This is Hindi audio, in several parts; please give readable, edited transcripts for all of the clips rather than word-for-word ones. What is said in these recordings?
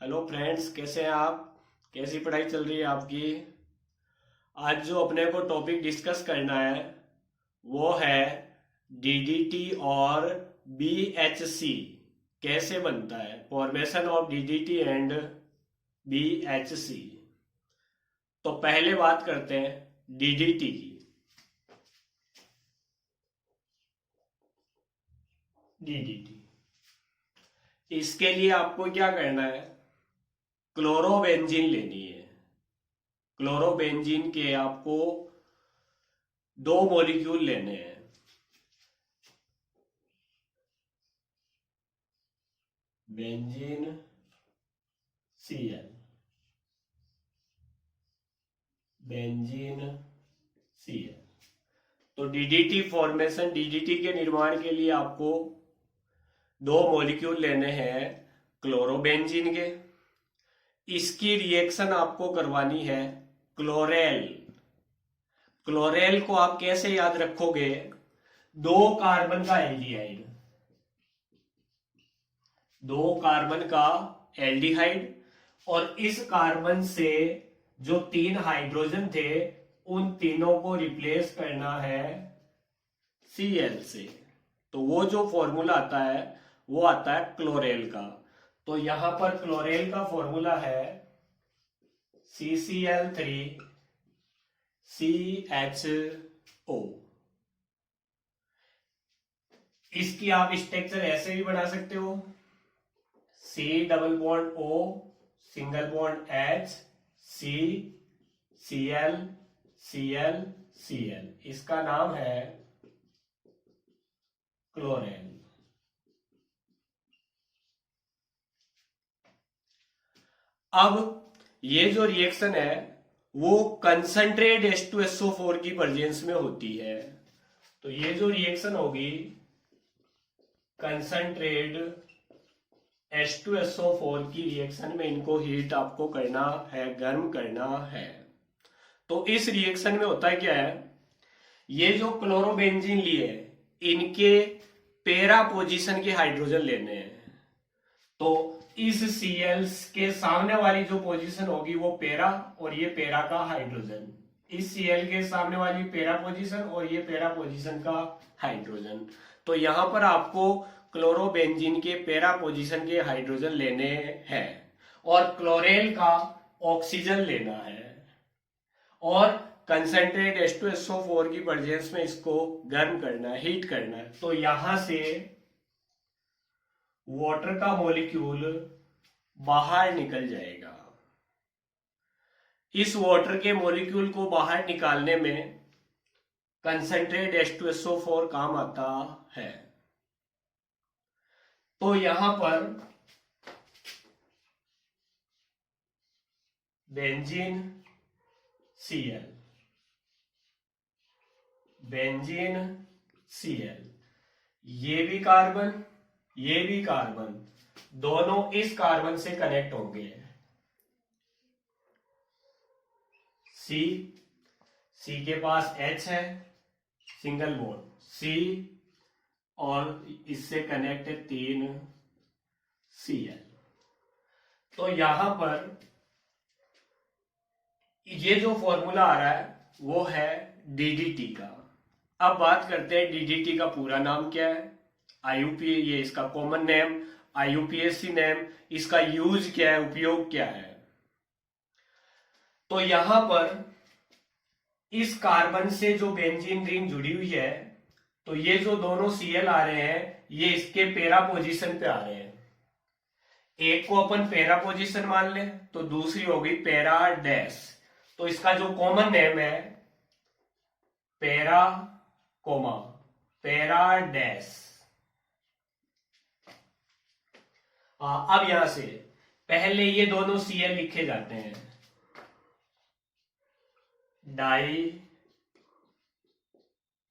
हेलो फ्रेंड्स, कैसे हैं आप? कैसी पढ़ाई चल रही है आपकी? आज जो अपने को टॉपिक डिस्कस करना है वो है डीडीटी और बीएचसी कैसे बनता है, formation of DDT and BHC. तो पहले बात करते हैं डीडीटी की। डीडीटी, इसके लिए आपको क्या करना है, क्लोरोबेंजीन लेनी है। क्लोरोबेंजीन के आपको दो मॉलिक्यूल लेने हैं। Benzene CL, benzene CL. तो डीडीटी फॉर्मेशन, डीडीटी के निर्माण के लिए आपको दो मॉलिक्यूल लेने हैं क्लोरोबेंजीन के। इसकी रिएक्शन आपको करवानी है क्लोरेल। क्लोरेल को आप कैसे याद रखोगे? दो कार्बन का एल्डिहाइड, दो कार्बन का एल्डिहाइड, और इस कार्बन से जो तीन हाइड्रोजन थे उन तीनों को रिप्लेस करना है Cl से। तो वो जो फॉर्मूला आता है वो आता है क्लोरेल का। तो यहां पर क्लोरेल का फॉर्मूला है CCl3 CHO। इसकी आप स्ट्रक्चर ऐसे भी बना सकते हो, C double bond O single bond H C Cl Cl Cl। इसका नाम है क्लोरेल। अब ये जो रिएक्शन है वो कंसंट्रेट H2SO4 की प्रेजेंस में होती है। तो ये जो रिएक्शन होगी कंसंट्रेट H2SO4 की रिएक्शन में, इनको हीट आपको करना है, गर्म करना है। तो इस रिएक्शन में होता है क्या है, ये जो क्लोरोबेंजीन लिए इनके पेरा पोजीशन के हाइड्रोजन लेने हैं। तो इस Cl के सामने वाली जो पोजीशन होगी वो पेरा, और ये पेरा का हाइड्रोजन। इस Cl के सामने वाली पेरा पोजीशन और ये पेरा पोजीशन का हाइड्रोजन। तो यहां पर आपको क्लोरोबेंजीन के पेरा पोजीशन के हाइड्रोजन लेने हैं और क्लोरेल का ऑक्सीजन लेना है, और कंसंट्रेट H2SO4 की प्रेजेंस में इसको गर्म करना है, हीट करना है। तो यहां से वाटर का मॉलिक्यूल बाहर निकल जाएगा। इस वाटर के मॉलिक्यूल को बाहर निकालने में कंसंट्रेट H2SO4 काम आता है। तो यहां पर बेंजीन Cl, बेंजीन Cl, ये भी कार्बन, ये भी कार्बन, दोनों इस कार्बन से कनेक्ट होंगे। C के पास H है, सिंगल बॉन्ड C, और इससे कनेक्ट है तीन Cl। तो यहां पर ये जो फॉर्मूला आ रहा है वो है डीडीटी का। अब बात करते हैं डीडीटी का पूरा नाम क्या है। आईयूपी, ये इसका कॉमन नेम, आईयूपीएसी नेम, इसका यूज क्या है, उपयोग क्या है। तो यहां पर इस कार्बन से जो बेंजीन रिंग जुड़ी हुई है, तो ये जो दोनों Cl आ रहे हैं ये इसके पेरा पोजीशन पे आ रहे हैं। एक को अपन पेरा पोजीशन मान ले तो दूसरी होगी पेरा डैश। तो इसका जो कॉमन नेम है पेरा कोमा पेरा डैश। अब यहां से पहले ये दोनों Cl लिखे जाते हैं, डाई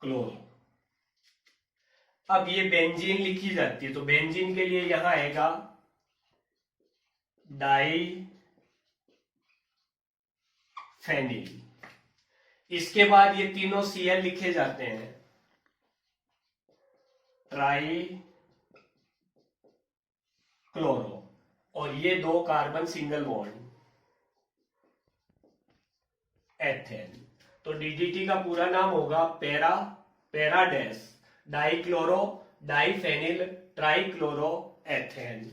क्लोरो। अब ये बेंजीन लिखी जाती है, तो बेंजीन के लिए यहां आएगा डाई फेनिल। इसके बाद ये तीनों Cl लिखे जाते हैं, ट्राई क्लोरो। और ये 2 कार्बन सिंगल बॉन्ड एथेन। तो डीडीटी का पूरा नाम होगा para dash dichloro diphenyl trichloro ethane.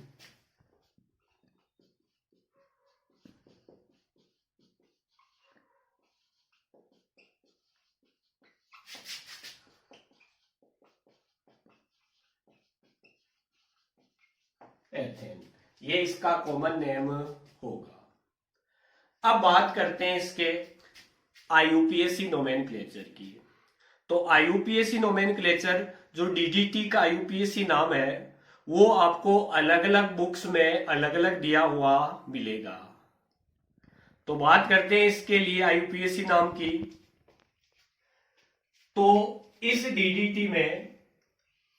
Ethane, ये इसका कॉमन नेम होगा। अब बात करते हैं इसके आईयूपीएसी नोमेनक्लेचर की। तो आईयूपीएसी नोमेनक्लेचर जो डीडीटी का आईयूपीएसी नाम है वो आपको अलग अलग बुक्स में अलग अलग दिया हुआ मिलेगा। तो बात करते हैं इसके लिए आईयूपीएसी नाम की। तो इस डीडीटी में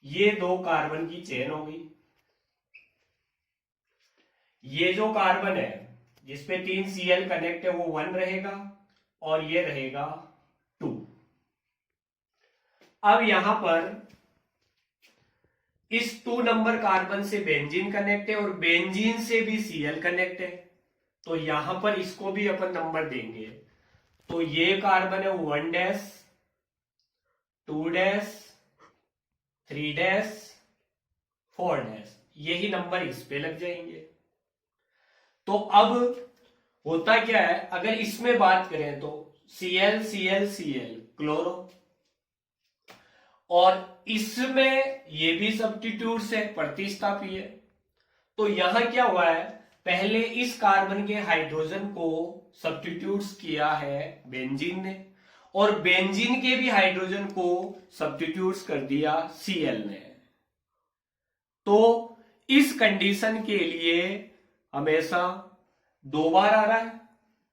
ये 2 कार्बन की चेन होगी। ये जो कार्बन है जिसपे 3 Cl कनेक्ट है वो 1 रहेगा और ये रहेगा 2। अब यहां पर इस 2 नंबर कार्बन से बेंजीन कनेक्ट है और बेंजीन से भी Cl कनेक्ट है, तो यहां पर इसको भी अपन नंबर देंगे। तो ये कार्बन है 1 डैश 2 डैश 3 डैश 4 डैश, यही नंबर इस पे लग जाएंगे। तो अब होता क्या है, अगर इसमें बात करें तो Cl Cl Cl क्लोरो, और इसमें ये भी सब्स्टिट्यूट है, प्रतिस्थापी है। तो यहां क्या हुआ है, पहले इस कार्बन के हाइड्रोजन को सब्स्टिट्यूट किया है बेंजीन ने, और बेंजीन के भी हाइड्रोजन को सब्स्टिट्यूट कर दिया Cl ने। तो इस कंडीशन के लिए हमेशा 2 बार आ रहा है,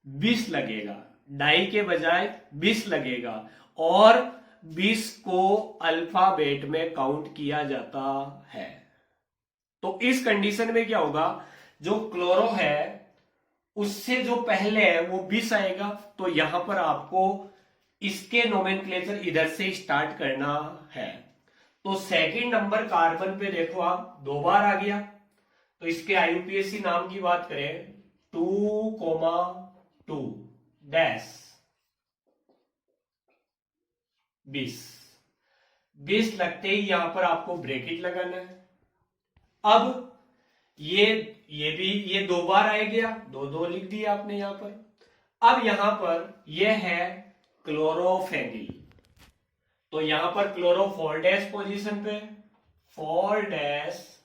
20 लगेगा, डाई के बजाय 20 लगेगा, और 20 को अल्फाबेट में काउंट किया जाता है। तो इस कंडीशन में क्या होगा, जो क्लोरो है उससे जो पहले है वो 20 आएगा। तो यहां पर आपको इसके नोमेनक्लेचर इधर से स्टार्ट करना है। तो सेकंड नंबर कार्बन पे देखो आप 2 बार आ गया, तो इसके आईयूपीएसी नाम की बात करें 2,2 डैश 20 लगते ही यहां पर आपको ब्रैकेट लगाना है। अब ये 2 बार आ गया, 2 लिख दिया आपने यहां पर। अब यहां पर यह है क्लोरोफेनिल, तो यहां पर क्लोरो 4 डैश पोजीशन पे 4 डैश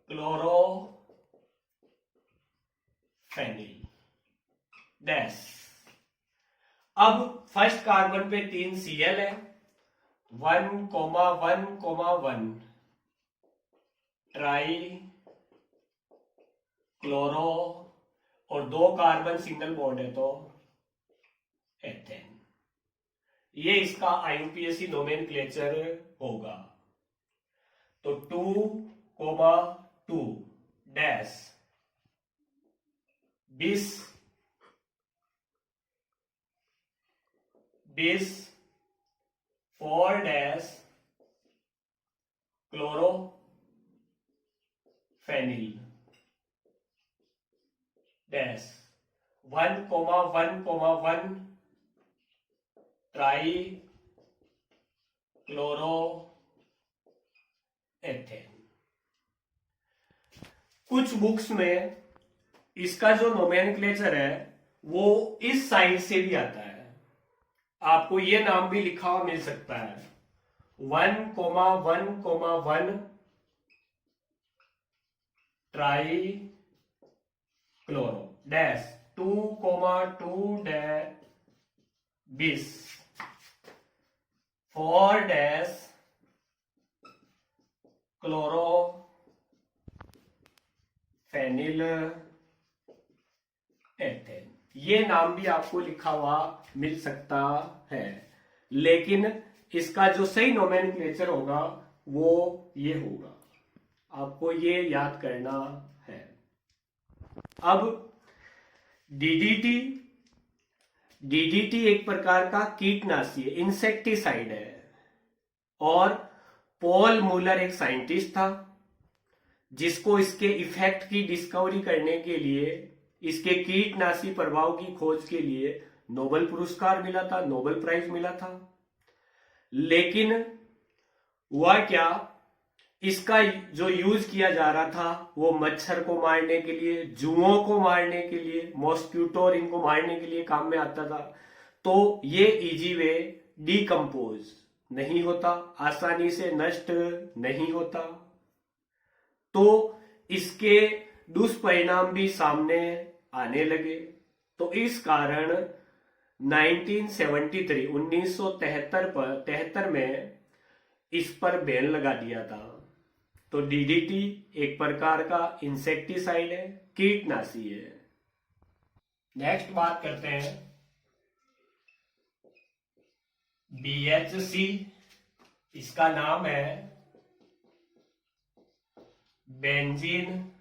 क्लोरो फेनिल डैश। अब फर्स्ट कार्बन पे 3 Cl है, 1,1,1 ट्राई क्लोरो, और 2 कार्बन सिंगल बॉन्ड है तो एथेन। ये इसका आईयूपीएसी नोमेनक्लेचर होगा। तो 2,2 dash 20 4 dash chloro phenyl dash 1,1,1 tri chloro ethane. कुछ बुक्स में इसका जो नोमेनक्लेचर है वो इस साइड से भी आता है, आपको ये नाम भी लिखा हुआ मिल सकता है 1,1,1 tri chloro dash 2,2 dash 20 4 dash chloro phenyl ethane. ये नाम भी आपको लिखा हुआ मिल सकता है, लेकिन इसका जो सही नोमेनक्लेचर होगा वो ये होगा, आपको ये याद करना है। अब डीडीटी एक प्रकार का कीटनाशी है, इंसेक्टिसाइड है, और पॉल मूलर एक साइंटिस्ट था जिसको इसके इफेक्ट की डिस्कवरी करने के लिए, इसके कीटनाशी प्रभाव की खोज के लिए नोबेल पुरस्कार मिला था, नोबेल प्राइज मिला था। लेकिन हुआ क्या, इसका जो यूज किया जा रहा था वो मच्छर को मारने के लिए, जुओं को मारने के लिए, मॉस्क्यूटो और इनको मारने के लिए काम में आता था। तो ये इजी वे डीकंपोज नहीं होता, आसानी से नष्ट नहीं होता, तो इसके दुष्परिणाम भी सामने आने लगे। तो इस कारण 1973 में इस पर बैन लगा दिया था। तो डीडीटी एक प्रकार का इंसेक्टिसाइड है, कीटनाशी है। नेक्स्ट बात करते हैं BHC, इसका नाम है benzene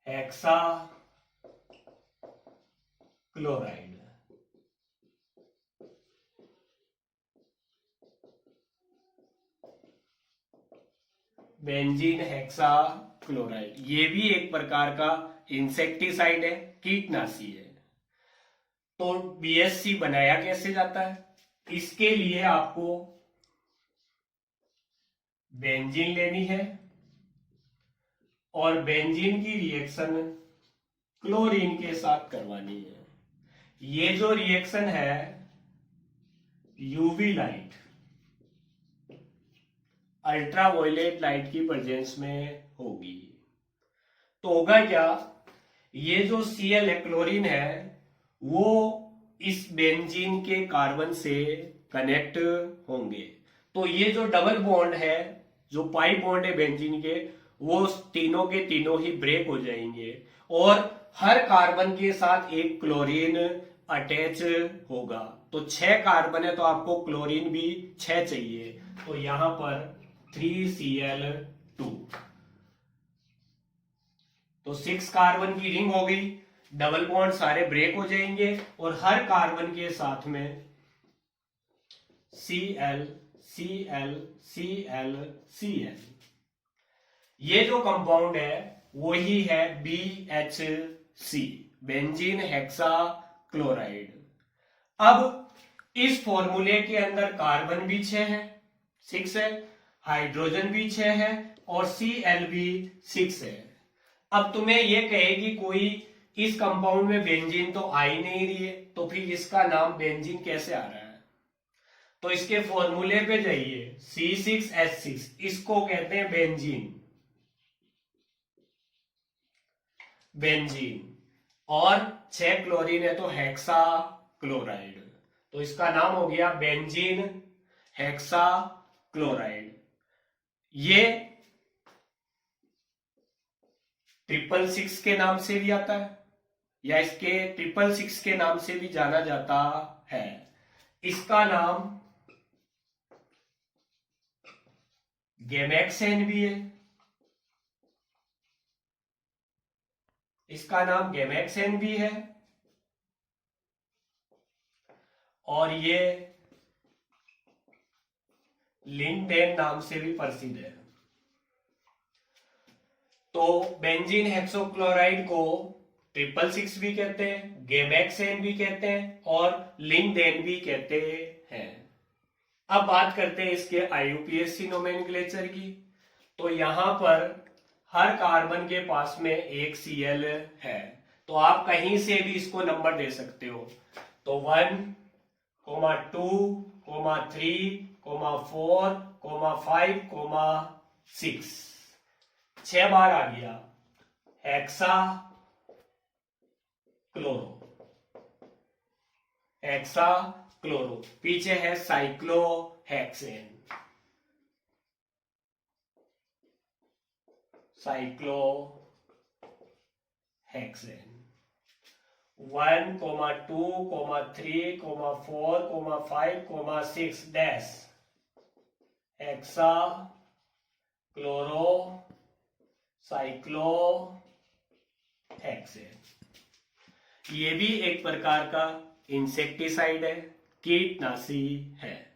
hexa chloride. Benzene hexa chloride, ये भी एक प्रकार का इंसेक्टिसाइड है, कीटनाशी है। तो BHC बनाया कैसे जाता है, इसके लिए आपको बेंजीन लेनी है और बेंजीन की रिएक्शन क्लोरीन के साथ करवानी है। ये जो रिएक्शन है यूवी लाइट, अल्ट्रावायलेट लाइट की प्रेजेंस में होगी। तो होगा क्या, ये जो Cl है, क्लोरीन है, वो इस बेंजीन के कार्बन से कनेक्ट होंगे। तो ये जो डबल बॉन्ड है, जो पाई बॉन्ड है बेंजीन के, वो तीनों के तीनों ही ब्रेक हो जाएंगे और हर कार्बन के साथ एक क्लोरीन अटैच होगा। तो 6 कार्बन है तो आपको क्लोरीन भी 6 चाहिए। तो यहां पर 3Cl2, तो 6 कार्बन की रिंग हो गई, डबल बॉन्ड सारे ब्रेक हो जाएंगे और हर कार्बन के साथ में Cl Cl Cl Cl, ये जो कंपाउंड है वही है BHC, बेंजीन हेक्सा क्लोराइड। अब इस फॉर्मूले के अंदर कार्बन भी 6 है, 6 है, हाइड्रोजन भी 6 है और Cl भी 6 है। अब तुम्हें यह कहेगी कोई इस कंपाउंड में बेंजीन तो आ ही नहीं रही है, तो फिर इसका नाम बेंजीन कैसे आ रहा है। तो इसके फॉर्मूले पे जाइए, C6H6, इसको कहते हैं बेंजीन, बेंजीन, और 6 क्लोरीन है तो हेक्सा क्लोराइड, तो इसका नाम हो गया बेंजीन हेक्सा क्लोराइड। ये 666 के नाम से भी आता है या इसके 666 के नाम से भी जाना जाता है। इसका नाम गैमेक्सेन भी है, इसका नाम गैमेक्सेन भी है और ये लिंडेन नाम से भी प्रसिद्ध है। तो बेंजीन हेक्सोक्लोराइड को 666 भी कहते हैं, गैमेक्सेन भी कहते हैं और लिंडेन भी कहते हैं। अब बात करते हैं इसके IUPAC नोमेनक्लेचर की। तो यहां पर हर कार्बन के पास में एक Cl है, तो आप कहीं से भी इसको नंबर दे सकते हो। तो 1, 2, 3, 4, 5, 6, 6 बार आ गया हेक्सा क्लोरो, हेक्सा क्लोरो, पीछे है cyclohexane, cyclohexane. 1, 2, 3, 4, 5, 6 dash hexa chloro cyclohexane. ये भी एक प्रकार का इंसेक्टिसाइड है, कीटनाशी है।